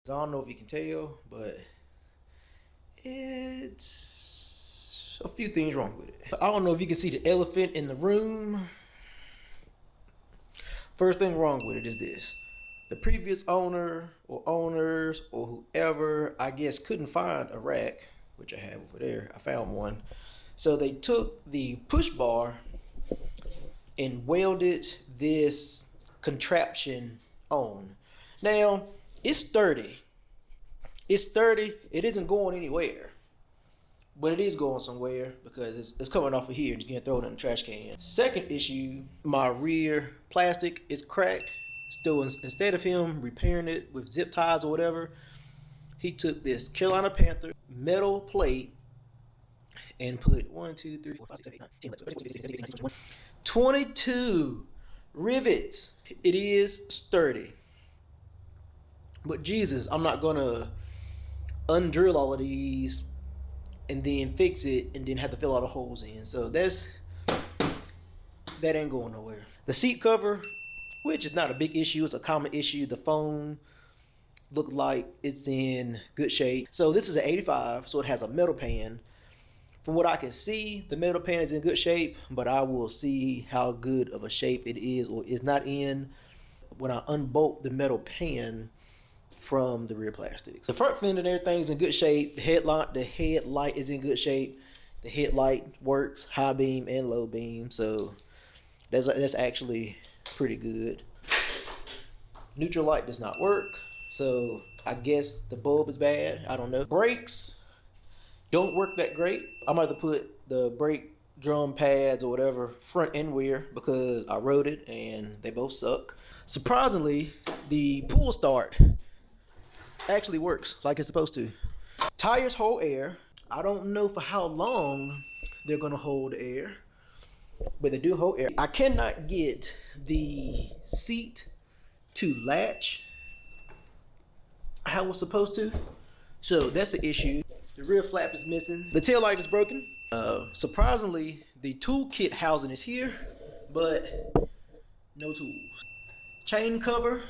I don't know if you can tell, but it's a few things wrong with it. I don't know if you can see the elephant in the room. First thing wrong with it is this. The previous owner or owners or whoever, I guess, couldn't find a rack, which I have over there. I found one. So they took the push bar and welded this contraption on. Now, it's sturdy. It's sturdy. It isn't going anywhere. But it is going somewhere because it's coming off of here and just getting thrown in the trash can. Second issue, my rear plastic is cracked. So instead of him repairing it with zip ties or whatever, he took this Carolina Panther metal plate and put 22 rivets. It is sturdy. But Jesus, I'm not gonna undrill all of these and then fix it and then have to fill all the holes in. So that ain't going nowhere. The seat cover, which is not a big issue, it's a common issue. The phone looked like it's in good shape. So this is an 85, so it has a metal pan. From what I can see, the metal pan is in good shape, but I will see how good of a shape it is or is not in when I unbolt the metal pan from the rear plastics. The front fender and everything is in good shape. The headlight is in good shape. The headlight works, high beam and low beam, so that's actually pretty good. Neutral light does not work, so I guess the bulb is bad. I don't know. Brakes don't work that great. I'm about to put the brake drum pads or whatever front and rear because I rode it and they both suck. Surprisingly, the pull start actually works like it's supposed to. Tires hold air. I don't know for how long they're gonna hold air, but they do hold air. I cannot get the seat to latch how it's supposed to, so that's an issue. The rear flap is missing. The tail light is broken. Surprisingly, the toolkit housing is here, but no tools. Chain cover,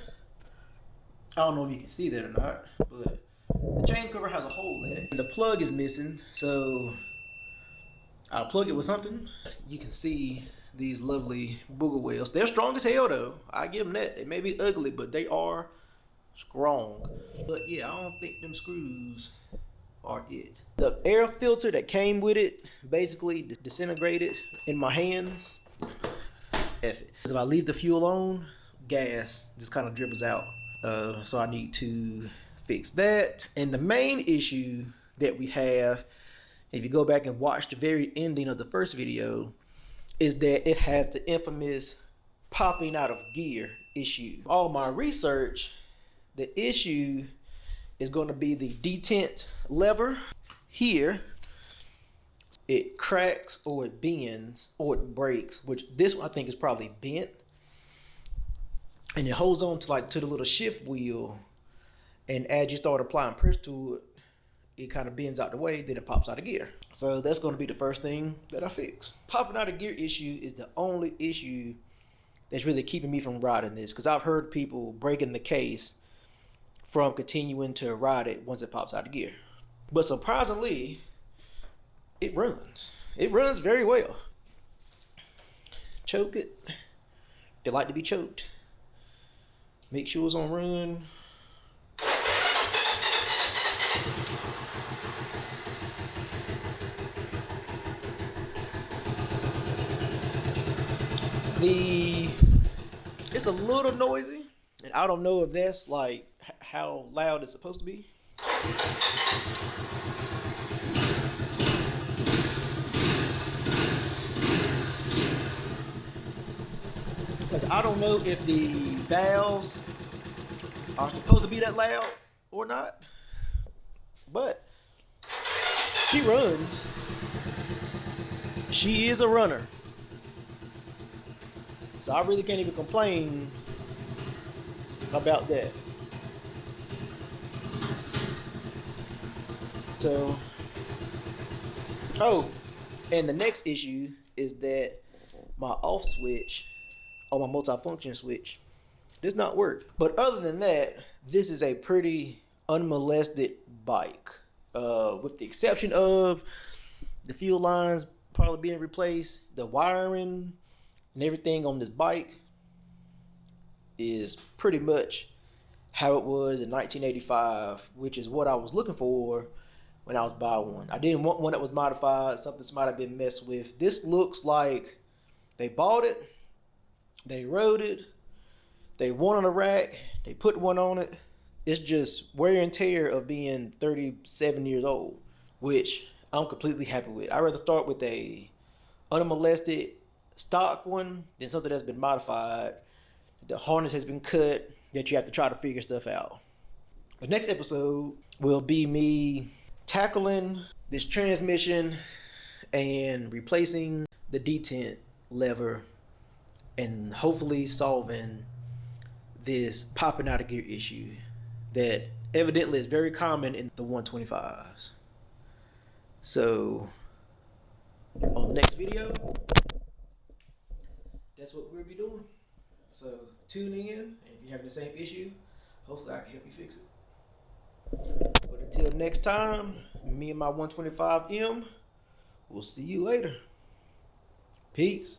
I don't know if you can see that or not, but the chain cover has a hole in it. And the plug is missing, so I'll plug it with something. You can see these lovely booger wells. They're strong as hell though. I give them that. They may be ugly, but they are strong. But yeah, I don't think them screws are it. The air filter that came with it basically disintegrated in my hands. F it. If I leave the fuel on, gas just kind of dribbles out. So I need to fix that. And the main issue that we have, if you go back and watch the very ending of the first video, is that it has the infamous popping out of gear issue. All my research, the issue is going to be the detent lever here. It cracks or it bends or it breaks, which this one I think is probably bent. And it holds on to the little shift wheel, and as you start applying pressure to it, it kind of bends out the way, then it pops out of gear. So that's going to be the first thing that I fix. Popping out of gear issue is the only issue that's really keeping me from riding this, because I've heard people breaking the case from continuing to ride it once it pops out of gear. But surprisingly, it runs. It runs very well. Choke it. They like to be choked. Make sure it's on run. It's a little noisy, and I don't know if that's like how loud it's supposed to be. Because I don't know if the valves are supposed to be that loud or not, but she runs. She is a runner. So I really can't even complain about that. So, oh, and the next issue is that my off switch or my multifunction switch does not work. But other than that, this is a pretty unmolested bike. With the exception of the fuel lines probably being replaced, the wiring and everything on this bike is pretty much how it was in 1985, which is what I was looking for when I was buying one. I didn't want one that was modified, something might have been messed with. This looks like they bought it, they rode it, they won on a rack, they put one on it. It's just wear and tear of being 37 years old, which I'm completely happy with. I'd rather start with a unmolested stock one than something that's been modified. The harness has been cut, that you have to try to figure stuff out. The next episode will be me tackling this transmission and replacing the detent lever and hopefully solving this popping out of gear issue that evidently is very common in the 125s. So on the next video, that's what we'll be doing. So tune in, and if you're having the same issue, hopefully I can help you fix it. But until next time, me and my 125M, we'll see you later. Peace.